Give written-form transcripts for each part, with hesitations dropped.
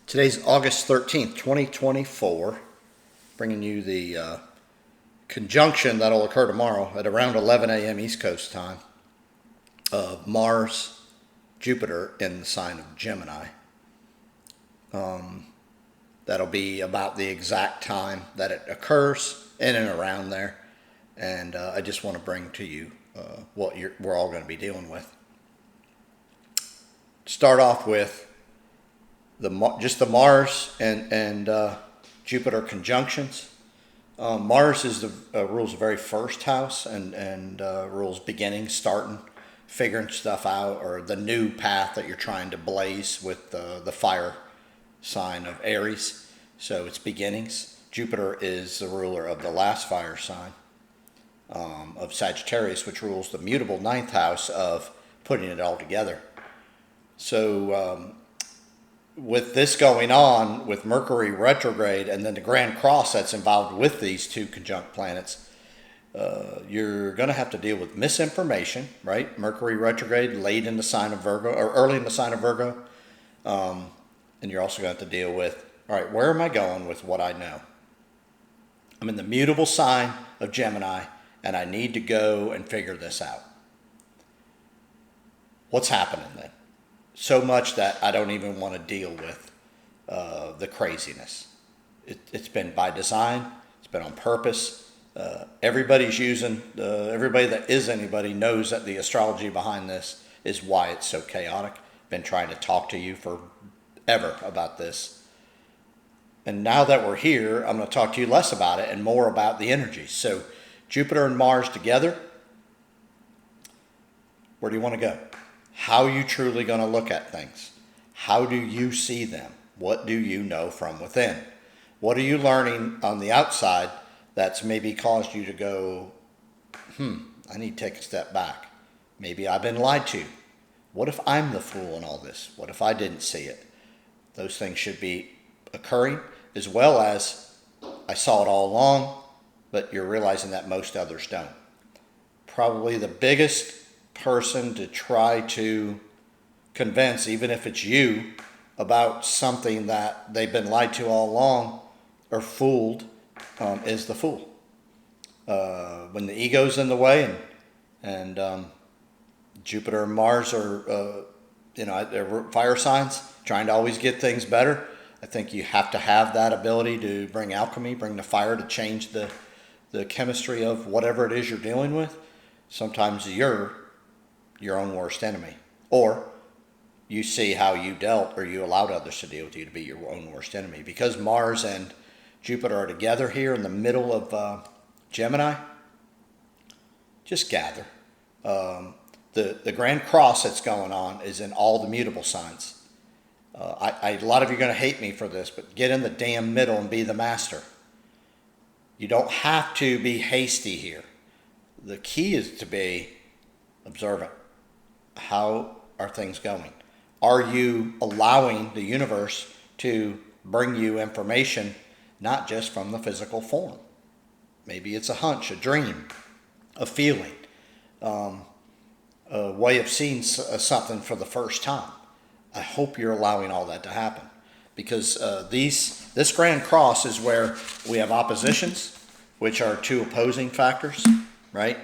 Today's August 13th, 2024, bringing you the conjunction that'll occur tomorrow at around 11 a.m. East Coast time of Mars, Jupiter in the sign of Gemini. That'll be about the exact time that it occurs, in and around there. And I just want to bring to you what we're all going to be dealing with. Start off with just the Mars and Jupiter conjunctions. Mars is rules the very first house and rules beginning, starting, figuring stuff out, or the new path that you're trying to blaze with the fire sign of Aries. So it's beginnings. Jupiter is the ruler of the last fire sign of Sagittarius, which rules the mutable ninth house of putting it all together. So with this going on, with Mercury retrograde and then the Grand Cross that's involved with these two conjunct planets, you're going to have to deal with misinformation, right? Mercury retrograde late in the sign of Virgo, or early in the sign of Virgo. And you're also going to have to deal with, all right, where am I going with what I know? I'm in the mutable sign of Gemini, and I need to go and figure this out. What's happening then? So much that I don't even want to deal with the craziness. It's been by design. It's been on purpose. Everybody that is anybody knows that the astrology behind this is why it's so chaotic. Been trying to talk to you forever about this. And now that we're here, I'm going to talk to you less about it and more about the energies. So Jupiter and Mars together, where do you want to go? How are you truly going to look at things? How do you see them? What do you know from within? What are you learning on the outside that's maybe caused you to go, I need to take a step back. Maybe I've been lied to. What if I'm the fool in all this? What if I didn't see it? Those things should be occurring, as well as I saw it all along, but you're realizing that most others don't. Probably the biggest person to try to convince, even if it's you, about something that they've been lied to all along or fooled, is the fool. When the ego's in the way and Jupiter and Mars are, they're fire signs, trying to always get things better. I think you have to have that ability to bring alchemy, bring the fire to change the chemistry of whatever it is you're dealing with. Sometimes you're your own worst enemy, or you see how you dealt or you allowed others to deal with you to be your own worst enemy. Because Mars and Jupiter are together here in the middle of Gemini, just gather. The Grand Cross that's going on is in all the mutable signs. A lot of you are going to hate me for this, but get in the damn middle and be the master. You don't have to be hasty here. The key is to be observant. How are things going? Are you allowing the universe to bring you information, not just from the physical form? Maybe it's a hunch, a dream, a feeling, a way of seeing something for the first time. I hope you're allowing all that to happen, because this Grand Cross is where we have oppositions, which are two opposing factors, right?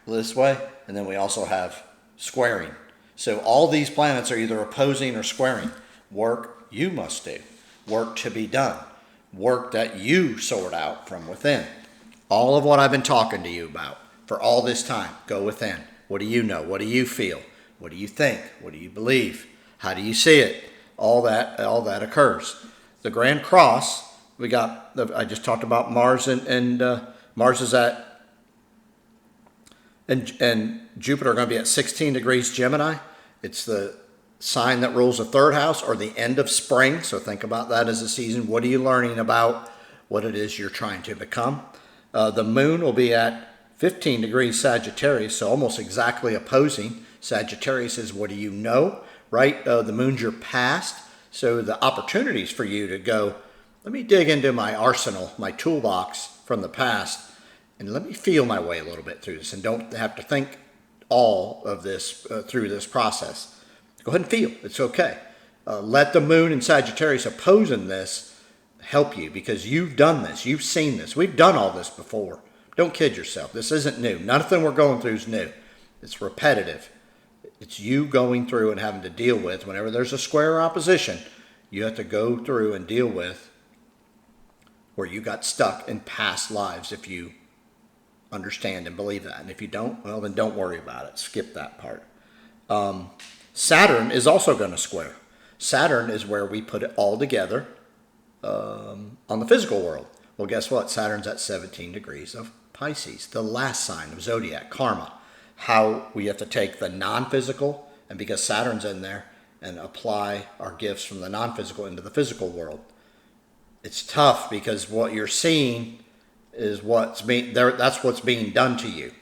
This way, and then we also have squaring. So all these planets are either opposing or squaring. Work you must do. Work to be done. Work that you sort out from within. All of what I've been talking to you about for all this time, go within. What do you know? What do you feel? What do you think? What do you believe? How do you see it? All that occurs. The Grand Cross, I just talked about Mars and Mars is at and Jupiter are going to be at 16 degrees Gemini. It's the sign that rules the third house, or the end of spring. So think about that as a season. What are you learning about what it is you're trying to become? The moon will be at 15 degrees Sagittarius, so almost exactly opposing. Sagittarius is what do you know, right? The moon's your past. So the opportunities for you to go, let me dig into my arsenal, my toolbox from the past, and let me feel my way a little bit through this, and don't have to think all of this through this process. Go ahead and feel. It's okay. Let the moon in Sagittarius opposing this help you, because you've done this. You've seen this. We've done all this before. Don't kid yourself. This isn't new. Nothing we're going through is new. It's repetitive. It's you going through and having to deal with, whenever there's a square opposition, you have to go through and deal with where you got stuck in past lives, if you understand and believe that. And if you don't, well, then don't worry about it. Skip that part. Saturn is also going to square. Saturn is where we put it all together on the physical world. Well, guess what? Saturn's at 17 degrees of Pisces, the last sign of zodiac, karma. How we have to take the non-physical, and because Saturn's in there, and apply our gifts from the non-physical into the physical world. It's tough because what you're seeing is that's what's being done to you.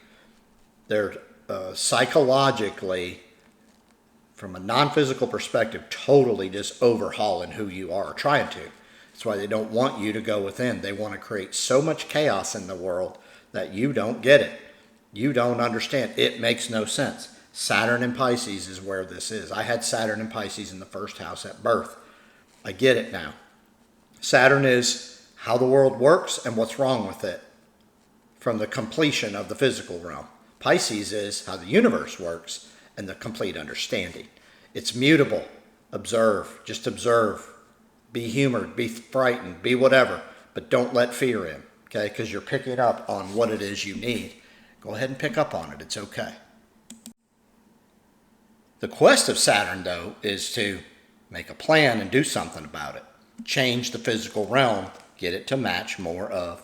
They're psychologically, from a non-physical perspective, totally just overhauling who you are, trying to. That's why they don't want you to go within. They want to create so much chaos in the world that you don't get it. You don't understand. It makes no sense. Saturn in Pisces is where this is. I had Saturn in Pisces in the first house at birth. I get it now. Saturn is how the world works and what's wrong with it from the completion of the physical realm. Pisces is how the universe works and the complete understanding. It's mutable. Observe. Just observe. Be humored. Be frightened. Be whatever. But don't let fear in. Okay? Because you're picking up on what it is you need. Go ahead and pick up on it. It's okay. The quest of Saturn, though, is to make a plan and do something about it. Change the physical realm. Get it to match more of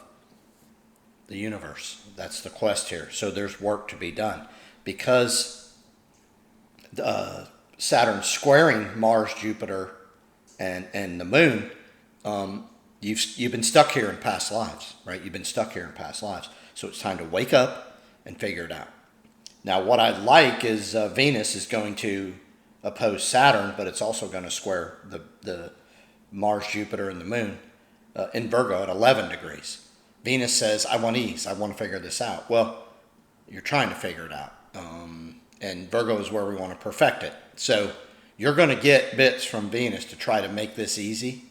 the universe. That's the quest here. So there's work to be done. Because Saturn's squaring Mars, Jupiter, and the moon, you've been stuck here in past lives, right? You've been stuck here in past lives. So it's time to wake up and figure it out. Now, what I like is Venus is going to oppose Saturn, but it's also going to square the Mars, Jupiter, and the moon in Virgo at 11 degrees. Venus says, I want ease. I want to figure this out. Well, you're trying to figure it out. And Virgo is where we want to perfect it. So you're going to get bits from Venus to try to make this easy.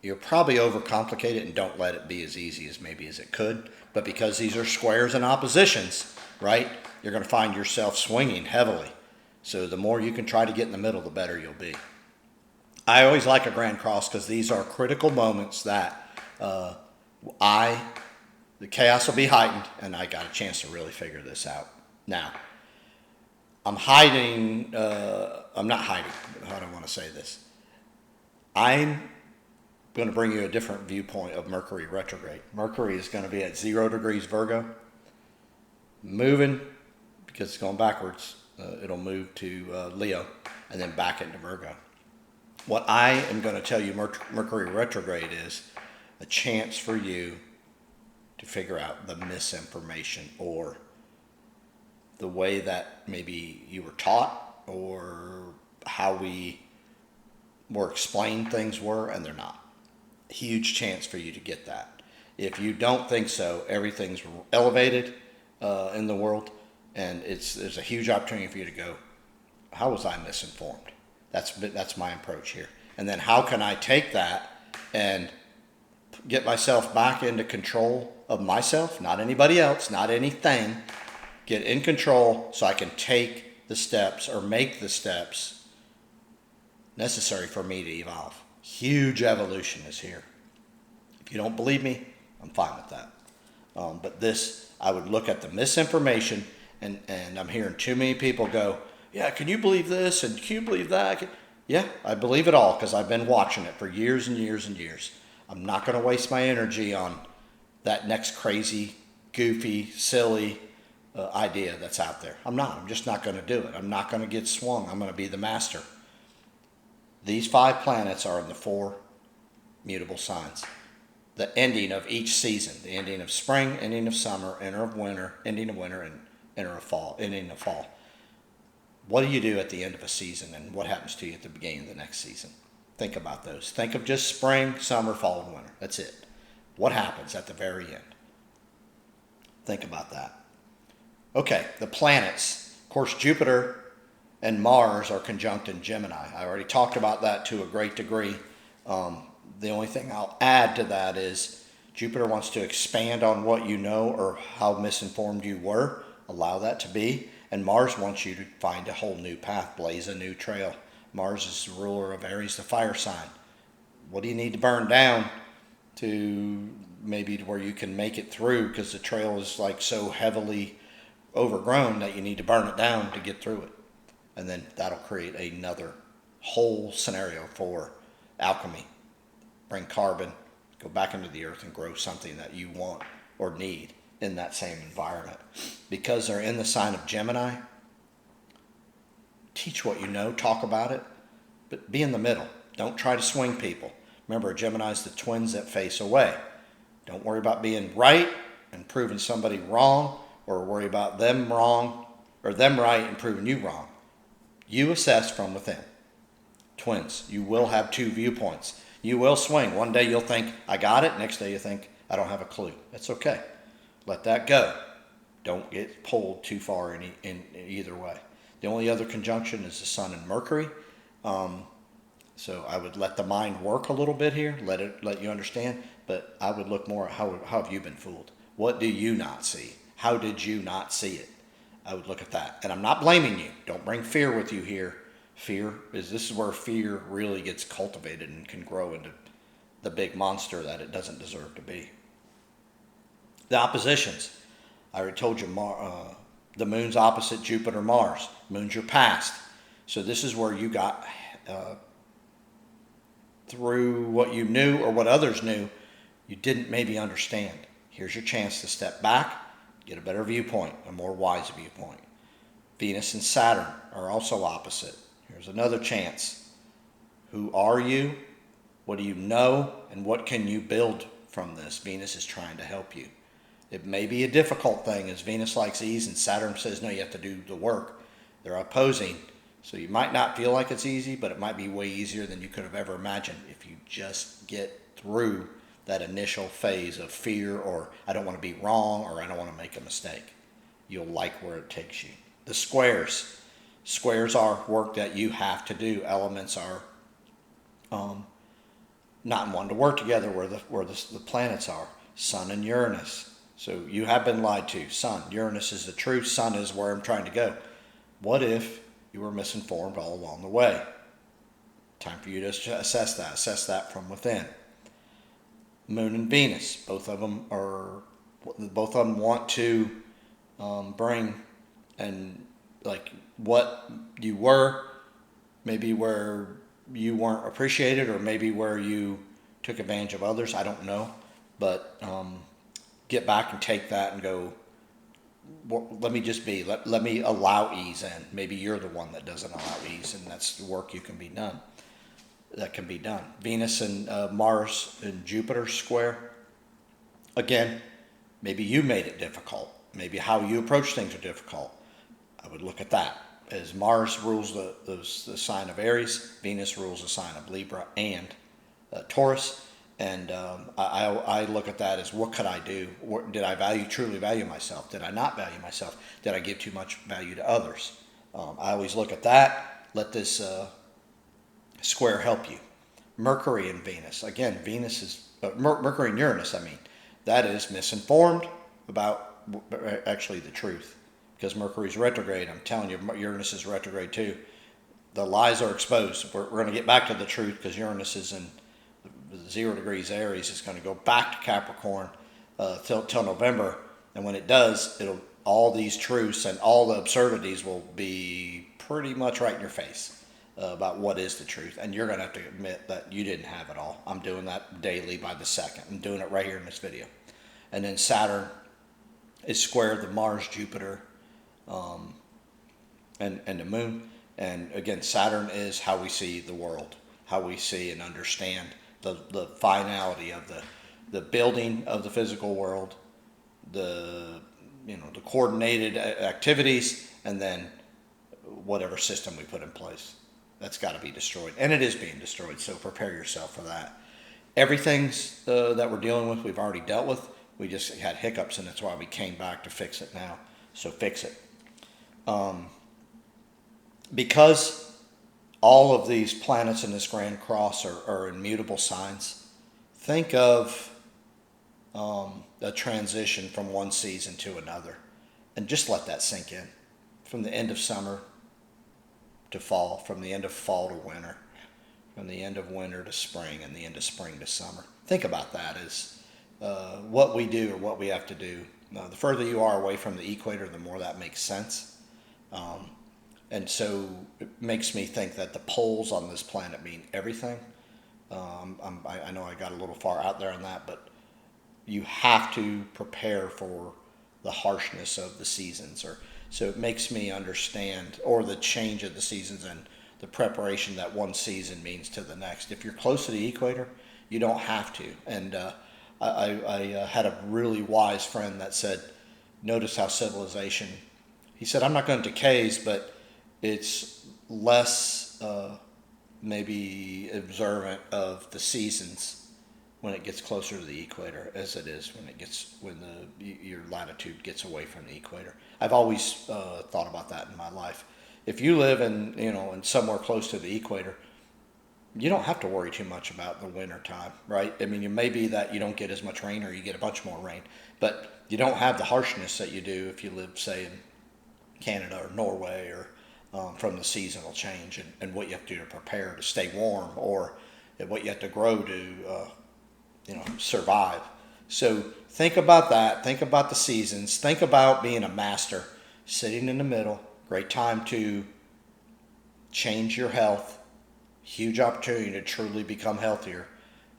You'll probably overcomplicate it and don't let it be as easy as maybe as it could. But because these are squares and oppositions, right, you're going to find yourself swinging heavily. So the more you can try to get in the middle, the better you'll be. I always like a Grand Cross because these are critical moments that the chaos will be heightened, and I got a chance to really figure this out. Now, I'm not hiding. How do I want to say this? I'm going to bring you a different viewpoint of Mercury retrograde. Mercury is going to be at 0 degrees Virgo, moving, because it's going backwards. It'll move to Leo and then back into Virgo. What I am going to tell you Mercury retrograde is a chance for you to figure out the misinformation, or the way that maybe you were taught, or how we were explained things were, and they're not. Huge chance for you to get that. If you don't think so, everything's elevated in the world, and there's a huge opportunity for you to go, how was I misinformed? That's my approach here. And then how can I take that and get myself back into control of myself, not anybody else, not anything. Get in control so I can take the steps or make the steps necessary for me to evolve. Huge evolution is here. If you don't believe me, I'm fine with that. But this, I would look at the misinformation, and I'm hearing too many people go, yeah, can you believe this? And can you believe that? Yeah, I believe it all because I've been watching it for years and years and years. I'm not going to waste my energy on that next crazy, goofy, silly idea that's out there. I'm just not going to do it. I'm not going to get swung. I'm going to be the master. These 5 planets are in the 4 mutable signs. The ending of each season, the ending of spring, ending of summer, ending of winter, and ending of fall. What do you do at the end of a season, and what happens to you at the beginning of the next season? Think about those. Think of just spring, summer, fall, and winter. That's it. What happens at the very end? Think about that. Okay, the planets. Of course, Jupiter and Mars are conjunct in Gemini. I already talked about that to a great degree. The only thing I'll add to that is Jupiter wants to expand on what you know or how misinformed you were. Allow that to be. And Mars wants you to find a whole new path, blaze a new trail. Mars is the ruler of Aries, the fire sign. What do you need to burn down to maybe to where you can make it through, because the trail is like so heavily overgrown that you need to burn it down to get through it. And then that'll create another whole scenario for alchemy. Bring carbon, go back into the earth and grow something that you want or need in that same environment. Because they're in the sign of Gemini, teach what you know, talk about it, but be in the middle. Don't try to swing people. Remember, Gemini's the twins that face away. Don't worry about being right and proving somebody wrong, or worry about them wrong or them right and proving you wrong. You assess from within. Twins, you will have two viewpoints. You will swing. One day you'll think, I got it. Next day you think, I don't have a clue. That's okay. Let that go. Don't get pulled too far in either way. The only other conjunction is the Sun and Mercury. So I would let the mind work a little bit here, let you understand, but I would look more at how have you been fooled? What do you not see? How did you not see it? I would look at that. And I'm not blaming you. Don't bring fear with you here. This is where fear really gets cultivated and can grow into the big monster that it doesn't deserve to be. The oppositions. I already told you the moon's opposite Jupiter, Mars. Moon's your past. So this is where you got through what you knew or what others knew, you didn't maybe understand. Here's your chance to step back, get a better viewpoint, a more wise viewpoint. Venus and Saturn are also opposite. Here's another chance. Who are you? What do you know? And what can you build from this? Venus is trying to help you. It may be a difficult thing, as Venus likes ease and Saturn says, no, you have to do the work. They're opposing. So you might not feel like it's easy, but it might be way easier than you could have ever imagined if you just get through that initial phase of fear, or I don't want to be wrong, or I don't want to make a mistake. You'll like where it takes you. The squares. Squares are work that you have to do. Elements are not wanting to work together where the planets are. Sun and Uranus. So you have been lied to. Sun. Uranus is the truth. Sun is where I'm trying to go. What if you were misinformed all along the way? Time for you to assess that. Assess that from within. Moon and Venus. Both of them want to bring and like what you were, maybe where you weren't appreciated, or maybe where you took advantage of others. I don't know, but get back and take that and go, let me just be, let me allow ease in. Maybe you're the one that doesn't allow ease, and that's the work that can be done. Venus and Mars and Jupiter square. Again, maybe you made it difficult. Maybe how you approach things are difficult. I would look at that. As Mars rules the sign of Aries, Venus rules the sign of Libra and Taurus. And I look at that as, what could I do? Did I truly value myself? Did I not value myself? Did I give too much value to others? I always look at that. Let this square help you. Mercury and Venus. Again, Venus is Mercury and Uranus. That is misinformed about actually the truth, because Mercury's retrograde. I'm telling you, Uranus is retrograde too. The lies are exposed. We're going to get back to the truth, because Uranus is in 0 degrees Aries. Is going to go back to Capricorn till November, and when it does, all these truths and all the absurdities will be pretty much right in your face about what is the truth, and you're going to have to admit that you didn't have it all. I'm doing that daily by the second. I'm doing it right here in this video. And then Saturn is square the Mars, Jupiter, and the Moon. And again, Saturn is how we see the world, how we see and understand the finality of the building of the physical world, the coordinated activities, and then whatever system we put in place. That's got to be destroyed, and it is being destroyed. So prepare yourself for that. Everything's that we're dealing with, we've already dealt with. We just had hiccups, and that's why we came back to fix it now. So fix it. because all of these planets in this grand cross are immutable signs, think of a transition from one season to another, and just let that sink in. From the end of summer to fall, from the end of fall to winter, from the end of winter to spring, and the end of spring to summer. Think about that as what we do or what we have to do. The further you are away from the equator, the more that makes sense. And so it makes me think that the poles on this planet mean everything. I know I got a little far out there on that, but you have to prepare for the harshness of the seasons. So it makes me understand, or the change of the seasons and the preparation that one season means to the next. If you're close to the equator, you don't have to. And I had a really wise friend that said, notice how civilization, he said, I'm not going to decays, but it's less maybe observant of the seasons when it gets closer to the equator as it is when your latitude gets away from the equator. I've always thought about that in my life. If you live in somewhere close to the equator, you don't have to worry too much about the winter time, right? I mean, it may be that you don't get as much rain or you get a bunch more rain, but you don't have the harshness that you do if you live, say, in Canada or Norway, or from the seasonal change and what you have to do to prepare to stay warm, or what you have to grow to survive. So think about that. Think about the seasons. Think about being a master, sitting in the middle. Great time to change your health. Huge opportunity to truly become healthier.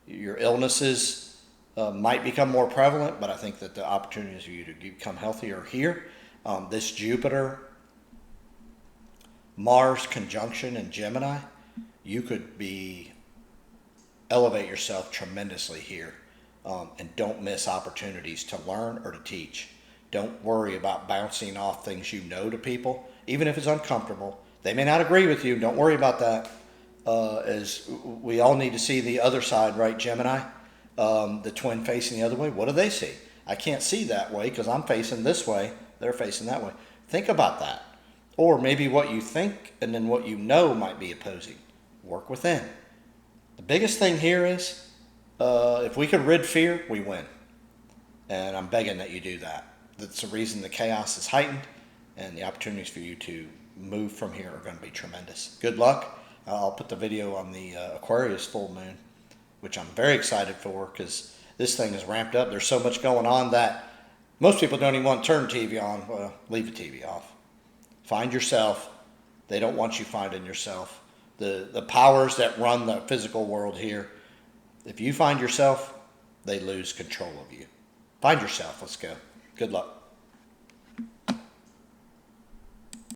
Your illnesses might become more prevalent, but I think that the opportunities for you to become healthier are here. This Jupiter Mars conjunction in Gemini, you could elevate yourself tremendously here, and don't miss opportunities to learn or to teach. Don't worry about bouncing off things you know to people, even if it's uncomfortable. They may not agree with you. Don't worry about that. As we all need to see the other side, right, Gemini? The twin facing the other way. What do they see? I can't see that way because I'm facing this way. They're facing that way. Think about that. Or maybe what you think and then what you know might be opposing. Work within. The biggest thing here is if we could rid fear, we win. And I'm begging that you do that. That's the reason the chaos is heightened, and the opportunities for you to move from here are going to be tremendous. Good luck. I'll put the video on the Aquarius full moon, which I'm very excited for because this thing is ramped up. There's so much going on that most people don't even want to turn TV on. Well, leave the TV off. Find yourself. They don't want you finding yourself. The powers that run the physical world here, if you find yourself, they lose control of you. Find yourself. Let's go. Good luck.